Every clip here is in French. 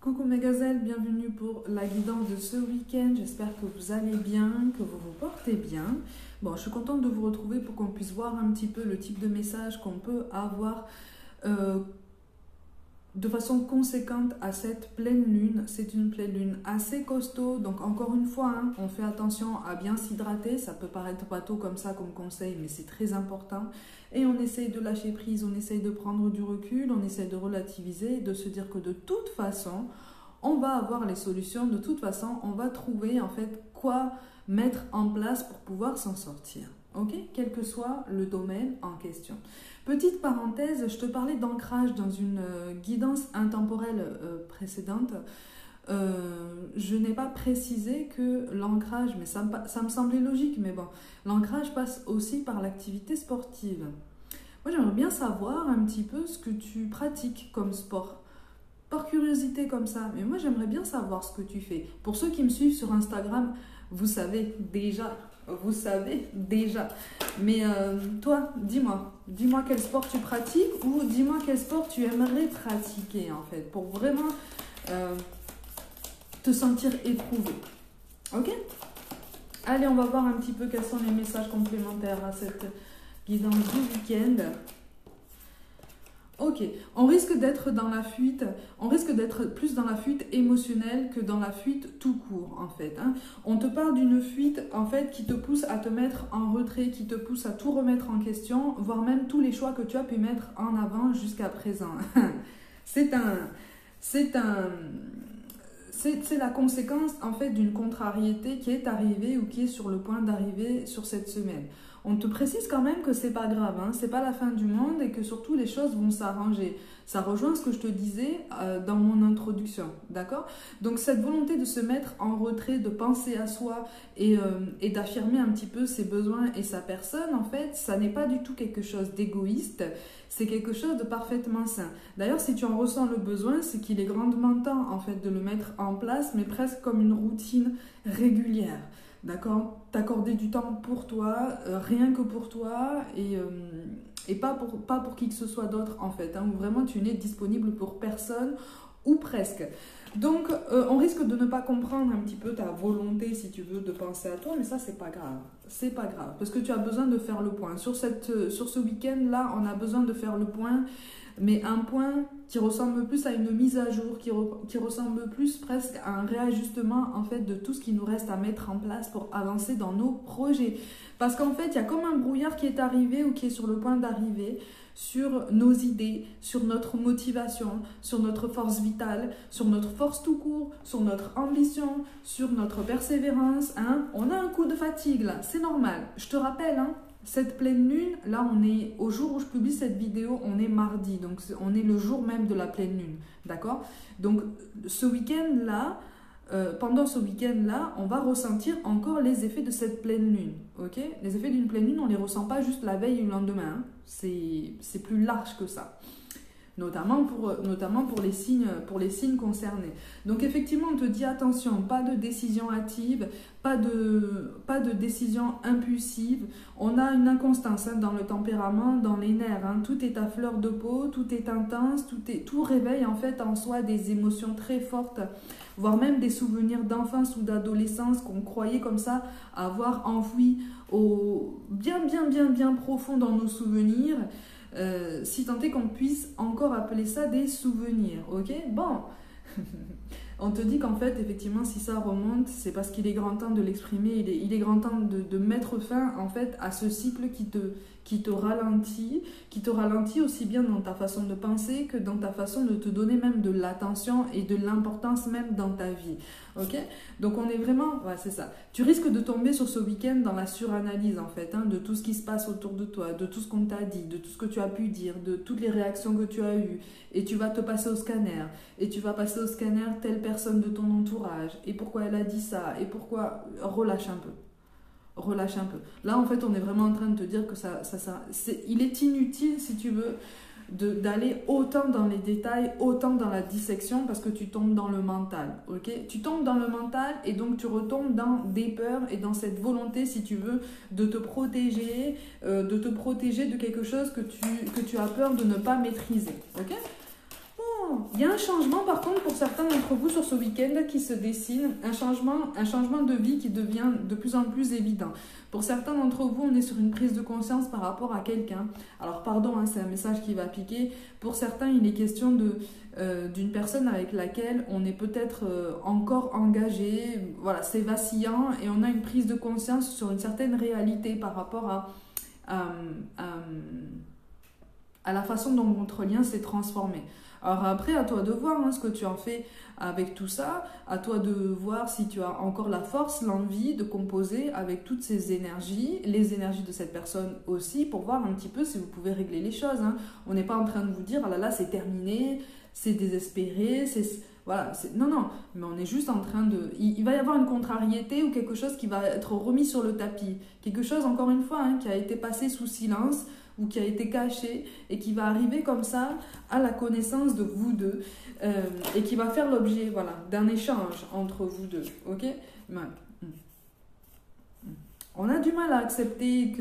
Coucou mes gazelles, bienvenue pour la guidance de ce week-end. J'espère que vous allez bien, que vous vous portez bien. Bon, je suis contente de vous retrouver pour qu'on puisse voir un petit peu le type de message qu'on peut avoir de façon conséquente à cette pleine lune. C'est une pleine lune assez costaud, donc encore une fois, on fait attention à bien s'hydrater. Ça peut paraître bateau comme ça, comme conseil, mais c'est très important. Et on essaye de lâcher prise, on essaye de prendre du recul, on essaye de relativiser, de se dire que de toute façon, on va avoir les solutions. De toute façon, on va trouver en fait quoi mettre en place pour pouvoir s'en sortir. Ok, quel que soit le domaine en question. Petite parenthèse, je te parlais d'ancrage dans une guidance intemporelle précédente. Je n'ai pas précisé que l'ancrage, mais ça me semblait logique, mais bon, l'ancrage passe aussi par l'activité sportive. Moi, j'aimerais bien savoir un petit peu ce que tu pratiques comme sport. Par curiosité comme ça, mais moi, j'aimerais bien savoir ce que tu fais. Pour ceux qui me suivent sur Instagram, vous savez déjà. Mais toi, dis-moi quel sport tu pratiques ou dis-moi quel sport tu aimerais pratiquer en fait, pour vraiment te sentir éprouvé. Ok? Allez, on va voir un petit peu quels sont les messages complémentaires à cette guidance du week-end. Ok, on risque d'être dans la fuite, on risque d'être plus dans la fuite émotionnelle que dans la fuite tout court en fait. On te parle d'une fuite en fait qui te pousse à te mettre en retrait, qui te pousse à tout remettre en question, voire même tous les choix que tu as pu mettre en avant jusqu'à présent. C'est la conséquence en fait d'une contrariété qui est arrivée ou qui est sur le point d'arriver sur cette semaine. On te précise quand même que c'est pas grave, c'est pas la fin du monde et que surtout les choses vont s'arranger. Ça rejoint ce que je te disais dans mon introduction, d'accord? Donc cette volonté de se mettre en retrait, de penser à soi et d'affirmer un petit peu ses besoins et sa personne, en fait, ça n'est pas du tout quelque chose d'égoïste, c'est quelque chose de parfaitement sain. D'ailleurs, si tu en ressens le besoin, c'est qu'il est grandement temps en fait de le mettre en place, mais presque comme une routine régulière. D'accord, t'accorder du temps pour toi, rien que pour toi et pas pour qui que ce soit d'autre en fait, où vraiment tu n'es disponible pour personne ou presque. Donc on risque de ne pas comprendre un petit peu ta volonté si tu veux de penser à toi, mais ça c'est pas grave, parce que tu as besoin de faire le point. Sur ce week-end là, on a besoin de faire le point. Mais un point qui ressemble plus à une mise à jour, qui ressemble plus presque à un réajustement en fait de tout ce qui nous reste à mettre en place pour avancer dans nos projets. Parce qu'en fait, il y a comme un brouillard qui est arrivé ou qui est sur le point d'arriver sur nos idées, sur notre motivation, sur notre force vitale, sur notre force tout court, sur notre ambition, sur notre persévérance. On a un coup de fatigue là, c'est normal. Je te rappelle, cette pleine lune, là on est au jour où je publie cette vidéo, on est mardi, donc on est le jour même de la pleine lune, d'accord? Donc ce week-end là, pendant ce week-end là, on va ressentir encore les effets de cette pleine lune, ok? Les effets d'une pleine lune, on les ressent pas juste la veille ou le lendemain, c'est plus large que ça. Notamment pour les signes concernés. Donc effectivement, on te dit attention, pas de décision hâtive, pas de décision impulsive. On a une inconstance dans le tempérament, dans les nerfs. Tout est à fleur de peau, tout est intense, tout réveille en fait en soi des émotions très fortes, voire même des souvenirs d'enfance ou d'adolescence qu'on croyait comme ça avoir enfouis au bien profond dans nos souvenirs. Si tant est qu'on puisse encore appeler ça des souvenirs, ok? Bon, on te dit qu'en fait, effectivement, si ça remonte, c'est parce qu'il est grand temps de l'exprimer, il est grand temps de mettre fin, en fait, à ce cycle qui te ralentit aussi bien dans ta façon de penser que dans ta façon de te donner même de l'attention et de l'importance même dans ta vie, ok? Donc on est vraiment, ouais, c'est ça. Tu risques de tomber sur ce week-end dans la suranalyse, en fait, de tout ce qui se passe autour de toi, de tout ce qu'on t'a dit, de tout ce que tu as pu dire, de toutes les réactions que tu as eues, et tu vas te passer au scanner, et tu vas passer au scanner telle personne de ton entourage, et pourquoi elle a dit ça, et pourquoi... Relâche un peu. Là, en fait, on est vraiment en train de te dire que il est inutile, si tu veux, d'aller autant dans les détails, autant dans la dissection, parce que tu tombes dans le mental, ok? Tu tombes dans le mental et donc tu retombes dans des peurs et dans cette volonté, si tu veux, de te protéger de quelque chose que tu as peur de ne pas maîtriser, ok? il y a un changement par contre pour certains d'entre vous sur ce week-end qui se dessine, un changement de vie qui devient de plus en plus évident. Pour certains d'entre vous, on est sur une prise de conscience par rapport à quelqu'un. Alors pardon, hein, c'est un message qui va piquer. Pour certains, il est question d'une personne avec laquelle on est peut-être encore engagé. Voilà, c'est vacillant et on a une prise de conscience sur une certaine réalité par rapport à la façon dont votre lien s'est transformé. Alors après, à toi de voir hein, ce que tu en fais avec tout ça, à toi de voir si tu as encore la force, l'envie de composer avec toutes ces énergies, les énergies de cette personne aussi, pour voir un petit peu si vous pouvez régler les choses. Hein. On n'est pas en train de vous dire, ah là là, c'est terminé, c'est désespéré, voilà, non, mais on est juste en train de... Il va y avoir une contrariété ou quelque chose qui va être remis sur le tapis. Quelque chose, encore une fois, hein, qui a été passé sous silence ou qui a été caché et qui va arriver comme ça à la connaissance de vous deux et qui va faire l'objet voilà, d'un échange entre vous deux. Ok ? On a du mal à accepter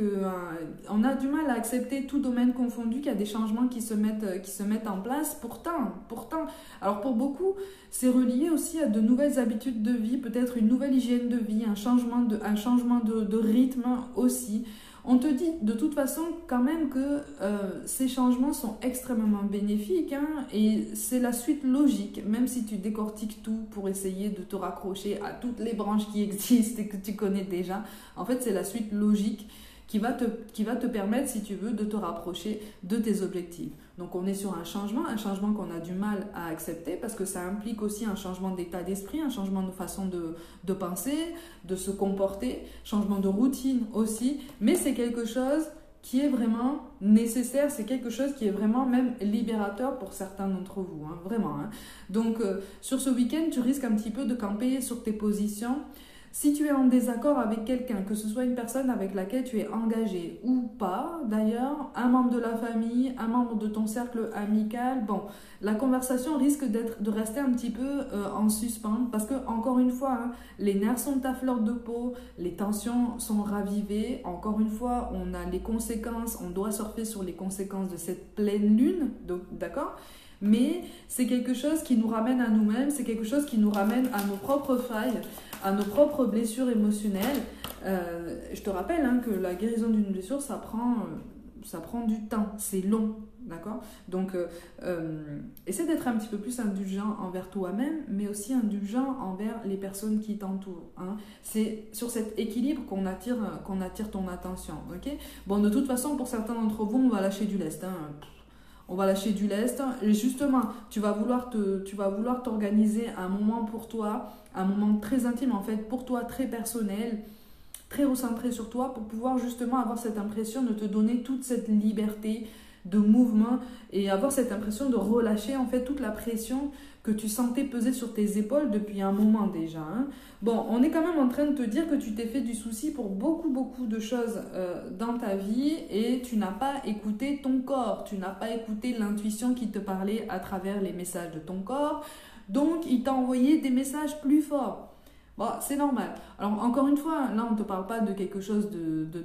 on a du mal à accepter tout domaine confondu qu'il y a des changements qui se mettent en place. Pourtant, alors pour beaucoup, c'est relié aussi à de nouvelles habitudes de vie, peut-être une nouvelle hygiène de vie, un changement de rythme aussi. On te dit de toute façon quand même que ces changements sont extrêmement bénéfiques hein, et c'est la suite logique, même si tu décortiques tout pour essayer de te raccrocher à toutes les branches qui existent et que tu connais déjà. En fait, c'est la suite logique qui va te permettre, si tu veux, de te rapprocher de tes objectifs. Donc on est sur un changement qu'on a du mal à accepter parce que ça implique aussi un changement d'état d'esprit, un changement de façon de penser, de se comporter, changement de routine aussi, mais c'est quelque chose qui est vraiment nécessaire, c'est quelque chose qui est vraiment même libérateur pour certains d'entre vous, hein, vraiment. Hein. Donc sur ce week-end, tu risques un petit peu de camper sur tes positions. Si tu es en désaccord avec quelqu'un, que ce soit une personne avec laquelle tu es engagé ou pas, d'ailleurs, un membre de la famille, un membre de ton cercle amical, bon, la conversation risque de rester un petit peu en suspens parce que, encore une fois, hein, les nerfs sont à fleur de peau, les tensions sont ravivées, encore une fois, on a les conséquences, on doit surfer sur les conséquences de cette pleine lune, donc, d'accord ? Mais c'est quelque chose qui nous ramène à nous-mêmes, c'est quelque chose qui nous ramène à nos propres failles, à nos propres blessures émotionnelles. Je te rappelle hein, que la guérison d'une blessure, ça prend du temps, c'est long, d'accord ? Donc, essaie d'être un petit peu plus indulgent envers toi-même, mais aussi indulgent envers les personnes qui t'entourent. Hein. C'est sur cet équilibre qu'on attire ton attention, ok ? Bon, de toute façon, pour certains d'entre vous, on va lâcher du lest, hein. On va lâcher du lest. Et justement, tu vas vouloir t'organiser un moment pour toi, un moment très intime en fait, pour toi, très personnel, très recentré sur toi, pour pouvoir justement avoir cette impression de te donner toute cette liberté de mouvement et avoir cette impression de relâcher en fait toute la pression que tu sentais peser sur tes épaules depuis un moment déjà. Hein. Bon, on est quand même en train de te dire que tu t'es fait du souci pour beaucoup de choses dans ta vie et tu n'as pas écouté ton corps, tu n'as pas écouté l'intuition qui te parlait à travers les messages de ton corps, donc il t'a envoyé des messages plus forts. Bon, c'est normal. Alors, encore une fois, là, on ne te parle pas de quelque chose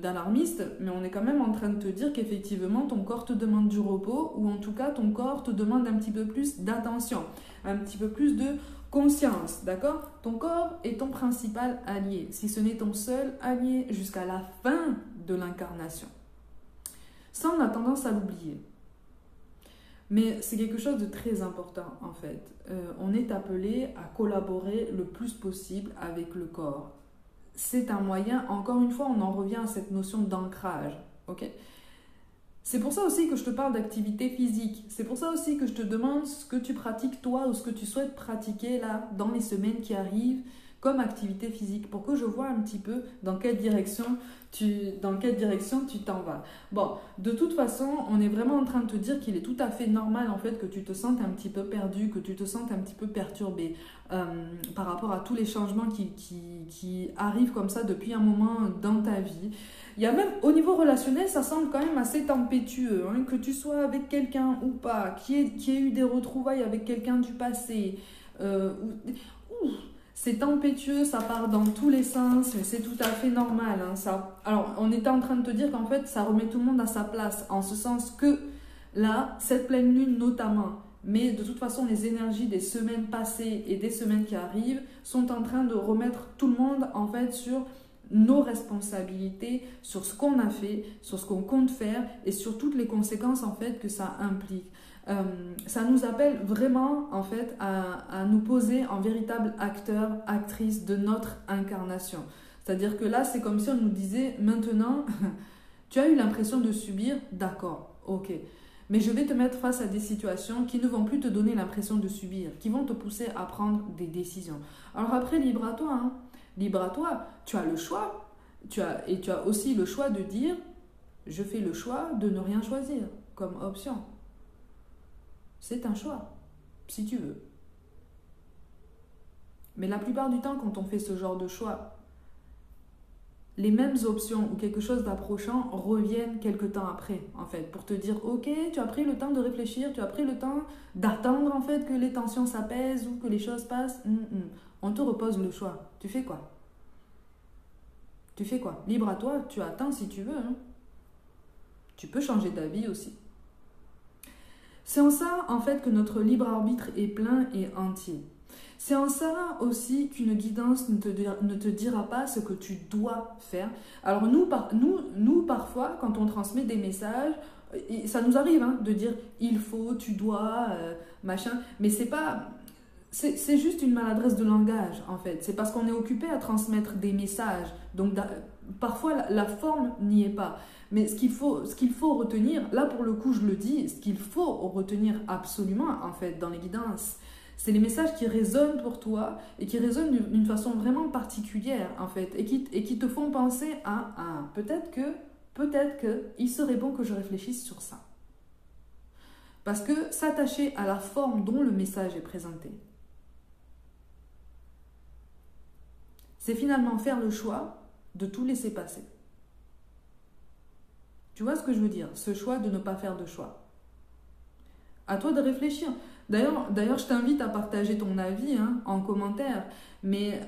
d'alarmiste, mais on est quand même en train de te dire qu'effectivement, ton corps te demande du repos, ou en tout cas, ton corps te demande un petit peu plus d'attention, un petit peu plus de conscience, d'accord ? Ton corps est ton principal allié, si ce n'est ton seul allié jusqu'à la fin de l'incarnation. Ça, on a tendance à l'oublier. Mais c'est quelque chose de très important en fait. On est appelé à collaborer le plus possible avec le corps. C'est un moyen, encore une fois, on en revient à cette notion d'ancrage. Okay ? C'est pour ça aussi que je te parle d'activité physique. C'est pour ça aussi que je te demande ce que tu pratiques toi ou ce que tu souhaites pratiquer là dans les semaines qui arrivent comme activité physique pour que je vois un petit peu dans quelle direction tu t'en vas. Bon, de toute façon, on est vraiment en train de te dire qu'il est tout à fait normal en fait que tu te sentes un petit peu perdu, que tu te sentes un petit peu perturbé par rapport à tous les changements qui arrivent comme ça depuis un moment dans ta vie. Il y a même au niveau relationnel, ça semble quand même assez tempétueux, hein, que tu sois avec quelqu'un ou pas, qui ait eu des retrouvailles avec quelqu'un du passé, c'est tempétueux, ça part dans tous les sens, mais c'est tout à fait normal. Hein, ça. Alors, on était en train de te dire qu'en fait, ça remet tout le monde à sa place, en ce sens que là, cette pleine lune notamment, Mais de toute façon, les énergies des semaines passées et des semaines qui arrivent sont en train de remettre tout le monde en fait sur nos responsabilités, sur ce qu'on a fait, sur ce qu'on compte faire et sur toutes les conséquences en fait que ça implique. Ça nous appelle vraiment en fait à nous poser en véritable acteur, actrice de notre incarnation. C'est-à-dire que là, c'est comme si on nous disait maintenant, tu as eu l'impression de subir, d'accord, ok. Mais je vais te mettre face à des situations qui ne vont plus te donner l'impression de subir, qui vont te pousser à prendre des décisions. Alors après, libre à toi, hein. Libre à toi, tu as le choix, tu as aussi le choix de dire, je fais le choix de ne rien choisir comme option. C'est un choix, si tu veux. Mais la plupart du temps, quand on fait ce genre de choix, les mêmes options ou quelque chose d'approchant reviennent quelque temps après, en fait, pour te dire, ok, tu as pris le temps de réfléchir, tu as pris le temps d'attendre, en fait, que les tensions s'apaisent ou que les choses passent. On te repose le choix. Tu fais quoi? Tu fais quoi? Libre à toi, tu attends si tu veux. Hein. Tu peux changer d'avis aussi. C'est en ça, en fait, que notre libre arbitre est plein et entier. C'est en ça aussi qu'une guidance ne te dira pas ce que tu dois faire. Alors nous parfois, quand on transmet des messages, ça nous arrive hein, de dire « il faut »,« tu dois », machin. Mais c'est pas... C'est juste une maladresse de langage, en fait. C'est parce qu'on est occupé à transmettre des messages. Donc, parfois, la forme n'y est pas. Mais ce qu'il faut retenir, là, pour le coup, je le dis, ce qu'il faut retenir absolument, en fait, dans les guidances, c'est les messages qui résonnent pour toi et qui résonnent d'une façon vraiment particulière, en fait, et qui te font penser à peut-être que il serait bon que je réfléchisse sur ça. Parce que s'attacher à la forme dont le message est présenté, c'est finalement faire le choix de tout laisser passer. Tu vois ce que je veux dire? Ce choix de ne pas faire de choix. À toi de réfléchir. D'ailleurs, je t'invite à partager ton avis hein, en commentaire. Mais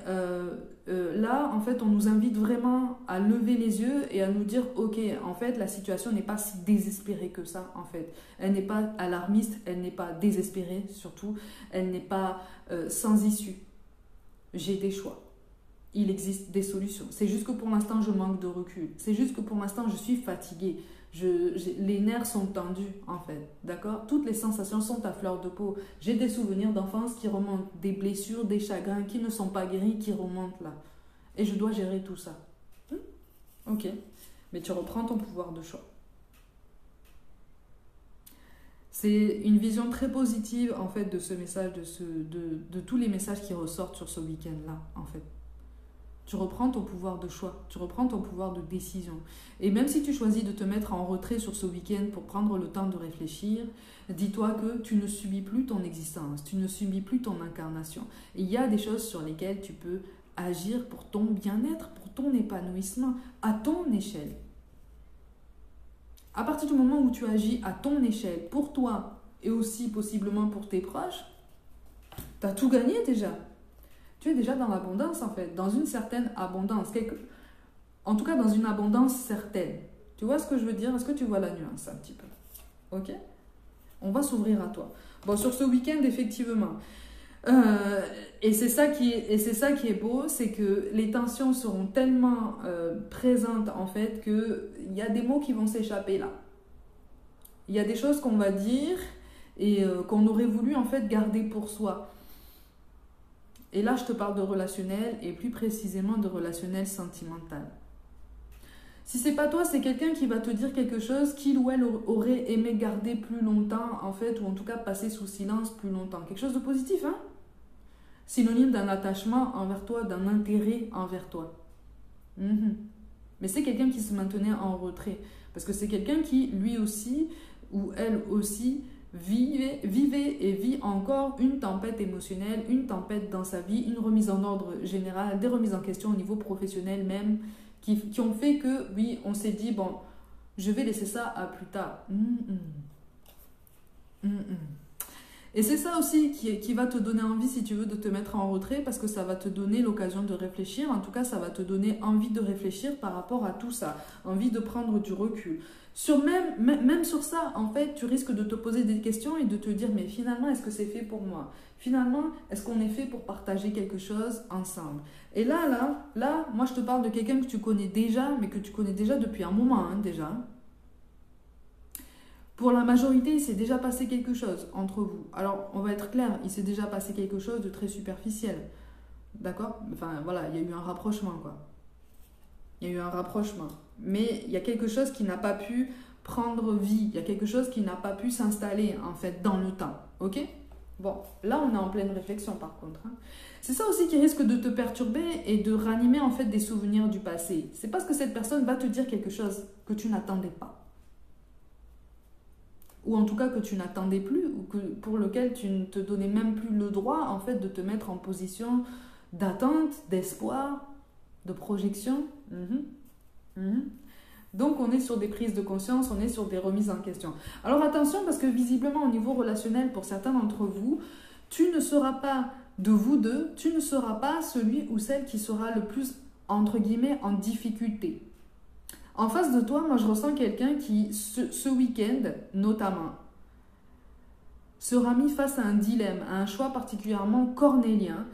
là, en fait, on nous invite vraiment à lever les yeux et à nous dire, ok, en fait, la situation n'est pas si désespérée que ça, en fait. Elle n'est pas alarmiste, elle n'est pas désespérée, surtout. Elle n'est pas sans issue. J'ai des choix. Il existe des solutions. C'est juste que pour l'instant, je manque de recul. C'est juste que pour l'instant, je suis fatiguée. Les nerfs sont tendus, en fait. D'accord? Toutes les sensations sont à fleur de peau. J'ai des souvenirs d'enfance qui remontent, des blessures, des chagrins qui ne sont pas guéris, qui remontent là. Et je dois gérer tout ça. Ok. Mais tu reprends ton pouvoir de choix. C'est une vision très positive, en fait, de ce message, de tous les messages qui ressortent sur ce week-end-là, en fait. Tu reprends ton pouvoir de choix, tu reprends ton pouvoir de décision. Et même si tu choisis de te mettre en retrait sur ce week-end pour prendre le temps de réfléchir, dis-toi que tu ne subis plus ton existence, tu ne subis plus ton incarnation. Et il y a des choses sur lesquelles tu peux agir pour ton bien-être, pour ton épanouissement, à ton échelle. À partir du moment où tu agis à ton échelle, pour toi et aussi possiblement pour tes proches, tu as tout gagné déjà. Tu es déjà dans l'abondance, en fait, dans une certaine abondance. En tout cas, dans une abondance certaine. Tu vois ce que je veux dire? Est-ce que tu vois la nuance un petit peu? Ok? On va s'ouvrir à toi. Bon, sur ce week-end, effectivement. Et c'est ça qui est beau, c'est que les tensions seront tellement présentes, en fait, qu'il y a des mots qui vont s'échapper là. Il y a des choses qu'on va dire et qu'on aurait voulu, en fait, garder pour soi. Et là, je te parle de relationnel et plus précisément de relationnel sentimental. Si c'est pas toi, c'est quelqu'un qui va te dire quelque chose qu'il ou elle aurait aimé garder plus longtemps, en fait, ou en tout cas passer sous silence plus longtemps. Quelque chose de positif, hein? Synonyme d'un attachement envers toi, d'un intérêt envers toi. Mais c'est quelqu'un qui se maintenait en retrait. Parce que c'est quelqu'un qui, lui aussi, ou elle aussi, vivait et vit encore une tempête émotionnelle, une tempête dans sa vie, une remise en ordre générale, des remises en question au niveau professionnel même, qui ont fait que, oui, on s'est dit, bon, je vais laisser ça à plus tard. Et c'est ça aussi qui va te donner envie, si tu veux, de te mettre en retrait, parce que ça va te donner l'occasion de réfléchir. En tout cas, ça va te donner envie de réfléchir par rapport à tout ça, envie de prendre du recul. Même sur ça, en fait, tu risques de te poser des questions et de te dire, mais finalement, est-ce que c'est fait pour moi? Finalement, est-ce qu'on est fait pour partager quelque chose ensemble? Et là, moi, je te parle de quelqu'un que tu connais déjà, mais que tu connais déjà depuis un moment, hein, déjà. Pour la majorité, il s'est déjà passé quelque chose entre vous. Alors, on va être clair, il s'est déjà passé quelque chose de très superficiel. D'accord? Enfin, voilà, il y a eu un rapprochement, quoi. Il y a eu un rapprochement. Mais il y a quelque chose qui n'a pas pu prendre vie. Il y a quelque chose qui n'a pas pu s'installer, en fait, dans le temps. Ok? Bon, là, on est en pleine réflexion, par contre. Hein. C'est ça aussi qui risque de te perturber et de ranimer, en fait, des souvenirs du passé. C'est parce que cette personne va te dire quelque chose que tu n'attendais pas. Ou en tout cas que tu n'attendais plus, ou pour lequel tu ne te donnais même plus le droit, en fait, de te mettre en position d'attente, d'espoir, de projection. Donc, on est sur des prises de conscience, on est sur des remises en question. Alors, attention, parce que visiblement, au niveau relationnel, pour certains d'entre vous, tu ne seras pas, de vous deux, tu ne seras pas celui ou celle qui sera le plus, entre guillemets, en difficulté. En face de toi, moi, je ressens quelqu'un qui, ce week-end, notamment, sera mis face à un dilemme, à un choix particulièrement cornélien,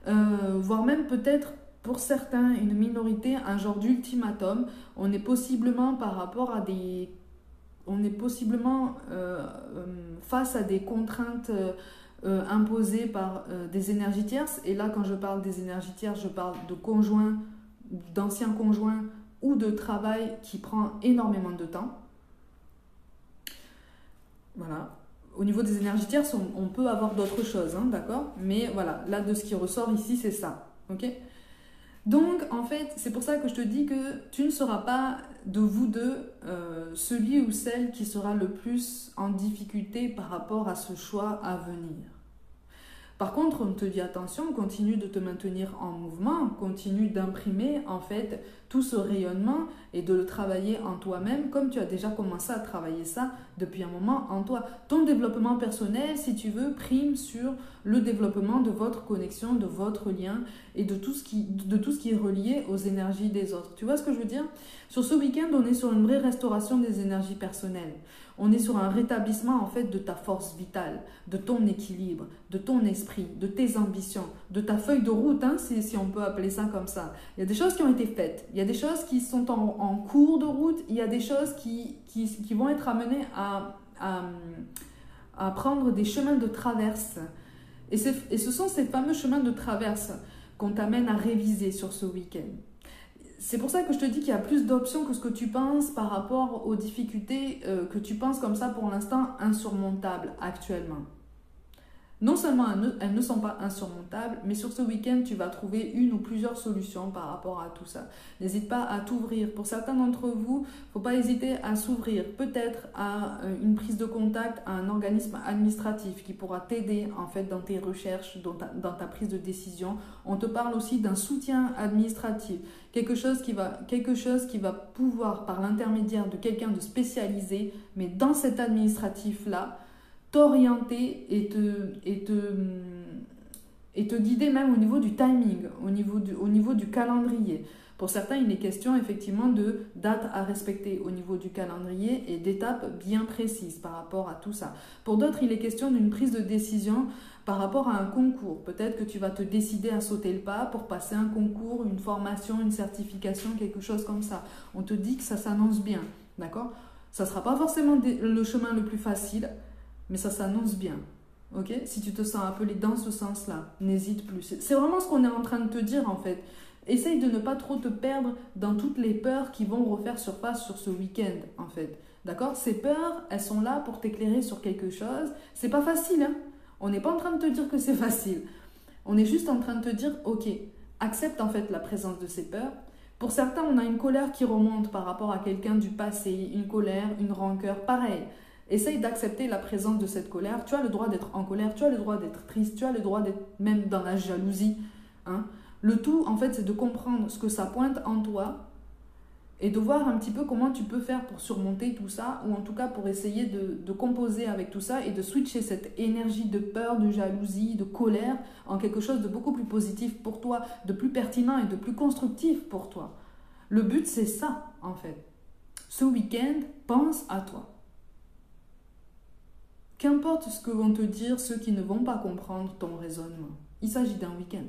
voire même peut-être, pour certains, une minorité, un genre d'ultimatum. On est possiblement par rapport à des... On est possiblement face à des contraintes imposées par des énergies tierces. Et là, quand je parle des énergies tierces, je parle de conjoints, d'anciens conjoints, ou de travail qui prend énormément de temps. Voilà. Au niveau des énergies tierces, on peut avoir d'autres choses, hein, d'accord? Mais voilà, là, de ce qui ressort ici, c'est ça. Ok? Donc, en fait, c'est pour ça que je te dis que tu ne seras pas, de vous deux, celui ou celle qui sera le plus en difficulté par rapport à ce choix à venir. Par contre, on te dit attention, continue de te maintenir en mouvement, continue d'imprimer en fait tout ce rayonnement et de le travailler en toi-même comme tu as déjà commencé à travailler ça depuis un moment en toi. Ton développement personnel, si tu veux, prime sur le développement de votre connexion, de votre lien et de tout ce qui est relié aux énergies des autres. Tu vois ce que je veux dire? Sur ce week-end, on est sur une vraie restauration des énergies personnelles. On est sur un rétablissement en fait de ta force vitale, de ton équilibre, de ton esprit, de tes ambitions, de ta feuille de route, hein, si on peut appeler ça comme ça. Il y a des choses qui ont été faites, il y a des choses qui sont en cours de route, il y a des choses qui vont être amenées à prendre des chemins de traverse. Et ce sont ces fameux chemins de traverse qu'on t'amène à réviser sur ce week-end. C'est pour ça que je te dis qu'il y a plus d'options que ce que tu penses par rapport aux difficultés que tu penses comme ça pour l'instant insurmontables actuellement. Non seulement elles ne sont pas insurmontables, mais sur ce week-end, tu vas trouver une ou plusieurs solutions par rapport à tout ça. N'hésite pas à t'ouvrir. Pour certains d'entre vous, il ne faut pas hésiter à s'ouvrir peut-être à une prise de contact à un organisme administratif qui pourra t'aider en fait dans tes recherches, dans ta prise de décision. On te parle aussi d'un soutien administratif, quelque chose qui va pouvoir, par l'intermédiaire de quelqu'un de spécialisé, mais dans cet administratif-là, t'orienter et te guider même au niveau du timing, au niveau du calendrier. Pour certains, il est question effectivement de dates à respecter au niveau du calendrier et d'étapes bien précises par rapport à tout ça. Pour d'autres, il est question d'une prise de décision par rapport à un concours. Peut-être que tu vas te décider à sauter le pas pour passer un concours, une formation, une certification, quelque chose comme ça. On te dit que ça s'annonce bien, d'accord? Ça ne sera pas forcément le chemin le plus facile, mais ça s'annonce bien, ok? Si tu te sens appelé dans ce sens-là, n'hésite plus. C'est vraiment ce qu'on est en train de te dire, en fait. Essaye de ne pas trop te perdre dans toutes les peurs qui vont refaire surface sur ce week-end, en fait. D'accord? Ces peurs, elles sont là pour t'éclairer sur quelque chose. C'est pas facile, hein? On n'est pas en train de te dire que c'est facile. On est juste en train de te dire, ok, accepte en fait la présence de ces peurs. Pour certains, on a une colère qui remonte par rapport à quelqu'un du passé, une colère, une rancœur, pareil. Essaye d'accepter la présence de cette colère. Tu as le droit d'être en colère, tu as le droit d'être triste, tu as le droit d'être même dans la jalousie. Hein. Le tout, en fait, c'est de comprendre ce que ça pointe en toi et de voir un petit peu comment tu peux faire pour surmonter tout ça, ou en tout cas pour essayer de composer avec tout ça et de switcher cette énergie de peur, de jalousie, de colère en quelque chose de beaucoup plus positif pour toi, de plus pertinent et de plus constructif pour toi. Le but, c'est ça, en fait. Ce week-end, pense à toi. Qu'importe ce que vont te dire ceux qui ne vont pas comprendre ton raisonnement. Il s'agit d'un week-end.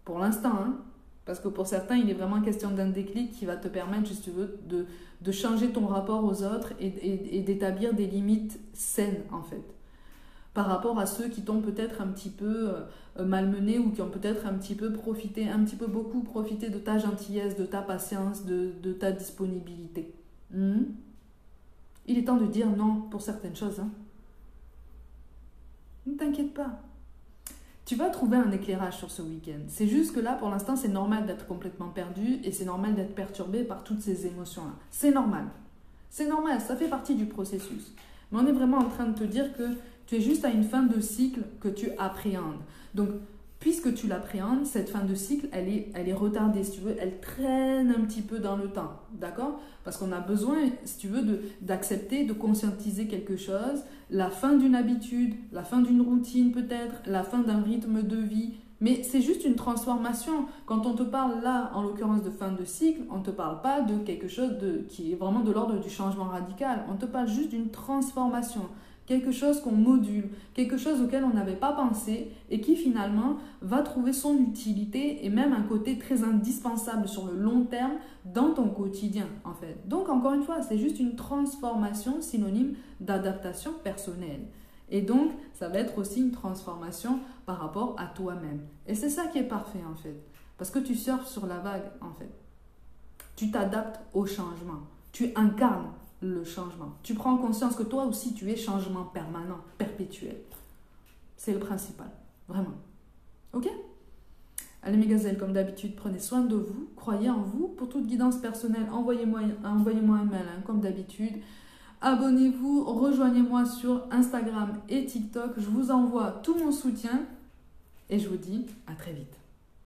Pour l'instant, hein. Parce que pour certains, il est vraiment question d'un déclic qui va te permettre, si tu veux, de changer ton rapport aux autres et d'établir des limites saines, en fait. Par rapport à ceux qui t'ont peut-être un petit peu malmené ou qui ont peut-être un petit peu profité, un petit peu beaucoup profité de ta gentillesse, de ta patience, de ta disponibilité. Il est temps de dire non pour certaines choses. Hein. Ne t'inquiète pas. Tu vas trouver un éclairage sur ce week-end. C'est juste que là, pour l'instant, c'est normal d'être complètement perdu et c'est normal d'être perturbé par toutes ces émotions-là. C'est normal. C'est normal, ça fait partie du processus. Mais on est vraiment en train de te dire que tu es juste à une fin de cycle que tu appréhendes. Donc, puisque tu l'appréhendes, cette fin de cycle, elle est retardée, si tu veux, elle traîne un petit peu dans le temps, d'accord? Parce qu'on a besoin, si tu veux, d'accepter, de conscientiser quelque chose, la fin d'une habitude, la fin d'une routine peut-être, la fin d'un rythme de vie, mais c'est juste une transformation. Quand on te parle là, en l'occurrence de fin de cycle, on ne te parle pas de quelque chose qui est vraiment de l'ordre du changement radical, on te parle juste d'une transformation. Quelque chose qu'on module, quelque chose auquel on n'avait pas pensé et qui finalement va trouver son utilité et même un côté très indispensable sur le long terme dans ton quotidien en fait. Donc encore une fois, c'est juste une transformation synonyme d'adaptation personnelle. Et donc, ça va être aussi une transformation par rapport à toi-même. Et c'est ça qui est parfait en fait. Parce que tu surfes sur la vague en fait. Tu t'adaptes au changement. Tu incarnes le changement. Tu prends conscience que toi aussi, tu es changement permanent, perpétuel. C'est le principal, vraiment. Ok? Allez mes gazelles, comme d'habitude, prenez soin de vous, croyez en vous. Pour toute guidance personnelle, envoyez-moi un mail, hein, comme d'habitude. Abonnez-vous, rejoignez-moi sur Instagram et TikTok. Je vous envoie tout mon soutien et je vous dis à très vite.